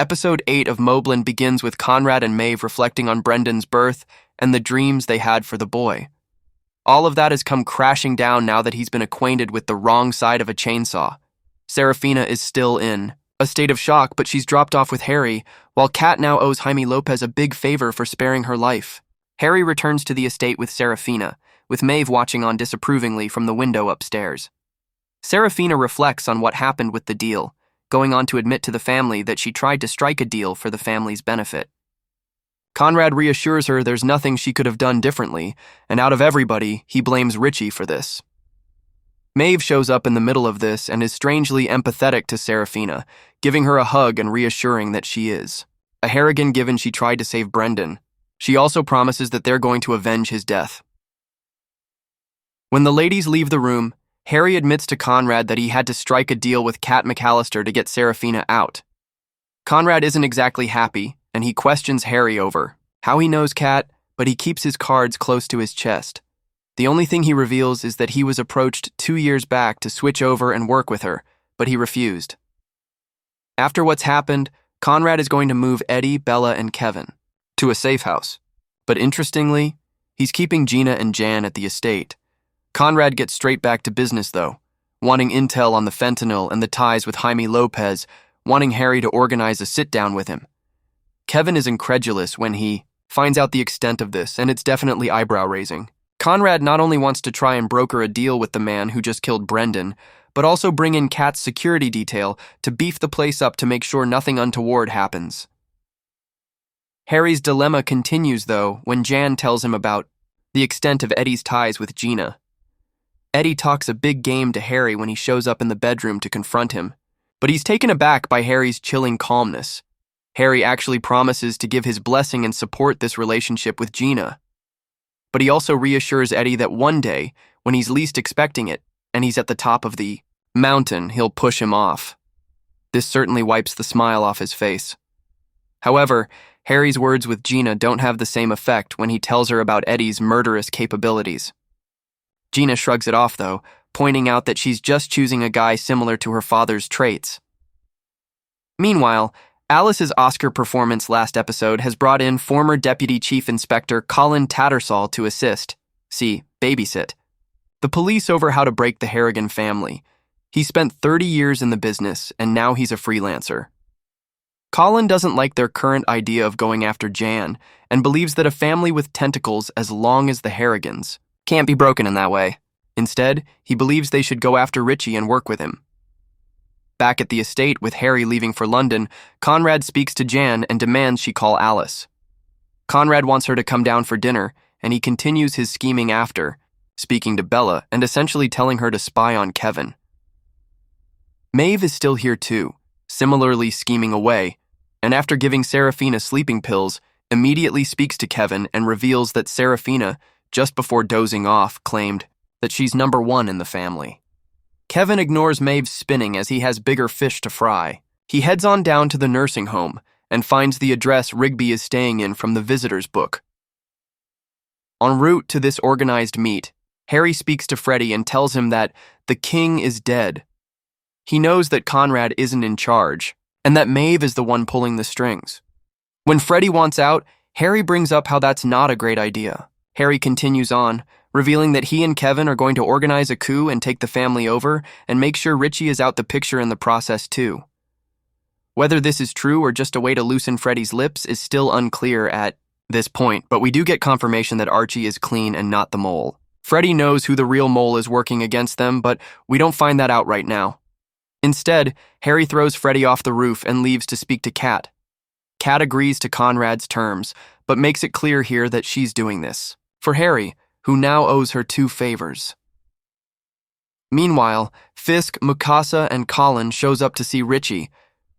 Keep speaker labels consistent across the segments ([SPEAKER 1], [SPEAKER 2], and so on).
[SPEAKER 1] Episode 8 of MobLand begins with Conrad and Maeve reflecting on Brendan's birth and the dreams they had for the boy. All of that has come crashing down now that he's been acquainted with the wrong side of a chainsaw. Serafina is still in a state of shock, but she's dropped off with Harry, while Kat now owes Jaime Lopez a big favor for sparing her life. Harry returns to the estate with Serafina, with Maeve watching on disapprovingly from the window upstairs. Serafina reflects on what happened with the deal, going on to admit to the family that she tried to strike a deal for the family's benefit. Conrad reassures her there's nothing she could have done differently, and out of everybody, he blames Richie for this. Maeve shows up in the middle of this and is strangely empathetic to Serafina, giving her a hug and reassuring that she is a Harrigan given she tried to save Brendan. She also promises that they're going to avenge his death. When the ladies leave the room, Harry admits to Conrad that he had to strike a deal with Kat McAllister to get Serafina out. Conrad isn't exactly happy, and he questions Harry over how he knows Kat, but he keeps his cards close to his chest. The only thing he reveals is that he was approached 2 years back to switch over and work with her, but he refused. After what's happened, Conrad is going to move Eddie, Bella, and Kevin to a safe house. But interestingly, he's keeping Gina and Jan at the estate. Conrad gets straight back to business, though, wanting intel on the fentanyl and the ties with Jaime Lopez, wanting Harry to organize a sit-down with him. Kevin is incredulous when he finds out the extent of this, and it's definitely eyebrow-raising. Conrad not only wants to try and broker a deal with the man who just killed Brendan, but also bring in Kat's security detail to beef the place up to make sure nothing untoward happens. Harry's dilemma continues, though, when Jan tells him about the extent of Eddie's ties with Gina. Eddie talks a big game to Harry when he shows up in the bedroom to confront him, but he's taken aback by Harry's chilling calmness. Harry actually promises to give his blessing and support this relationship with Gina. But he also reassures Eddie that one day, when he's least expecting it, and he's at the top of the mountain, he'll push him off. This certainly wipes the smile off his face. However, Harry's words with Gina don't have the same effect when he tells her about Eddie's murderous capabilities. Gina shrugs it off, though, pointing out that she's just choosing a guy similar to her father's traits. Meanwhile, Alice's Oscar performance last episode has brought in former Deputy Chief Inspector Colin Tattersall to assist, babysit, the police over how to break the Harrigan family. He spent 30 years in the business, and now he's a freelancer. Colin doesn't like their current idea of going after Jan, and believes that a family with tentacles as long as the Harrigans can't be broken in that way. Instead, he believes they should go after Richie and work with him. Back at the estate with Harry leaving for London, Conrad speaks to Jan and demands she call Alice. Conrad wants her to come down for dinner, and he continues his scheming after, speaking to Bella and essentially telling her to spy on Kevin. Maeve is still here too, similarly scheming away, and after giving Serafina sleeping pills, immediately speaks to Kevin and reveals that Serafina, just before dozing off, claimed that she's number one in the family. Kevin ignores Maeve's spinning as he has bigger fish to fry. He heads on down to the nursing home and finds the address Rigby is staying in from the visitor's book. En route to this organized meet, Harry speaks to Freddy and tells him that the king is dead. He knows that Conrad isn't in charge, and that Maeve is the one pulling the strings. When Freddy wants out, Harry brings up how that's not a great idea. Harry continues on, revealing that he and Kevin are going to organize a coup and take the family over and make sure Richie is out the picture in the process too. Whether this is true or just a way to loosen Freddy's lips is still unclear at this point, but we do get confirmation that Archie is clean and not the mole. Freddy knows who the real mole is working against them, but we don't find that out right now. Instead, Harry throws Freddy off the roof and leaves to speak to Kat. Kat agrees to Conrad's terms, but makes it clear here that she's doing this for Harry, who now owes her 2 favors. Meanwhile, Fisk, Mukasa, and Colin shows up to see Richie,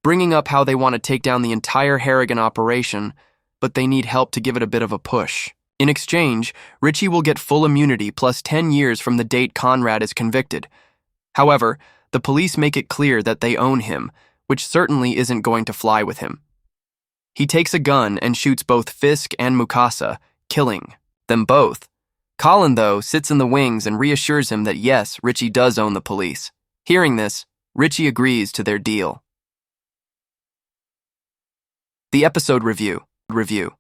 [SPEAKER 1] bringing up how they want to take down the entire Harrigan operation, but they need help to give it a bit of a push. In exchange, Richie will get full immunity plus 10 years from the date Conrad is convicted. However, the police make it clear that they own him, which certainly isn't going to fly with him. He takes a gun and shoots both Fisk and Mukasa, killing them both. Colin, though, sits in the wings and reassures him that yes, Richie does own the police. Hearing this, Richie agrees to their deal. The episode review.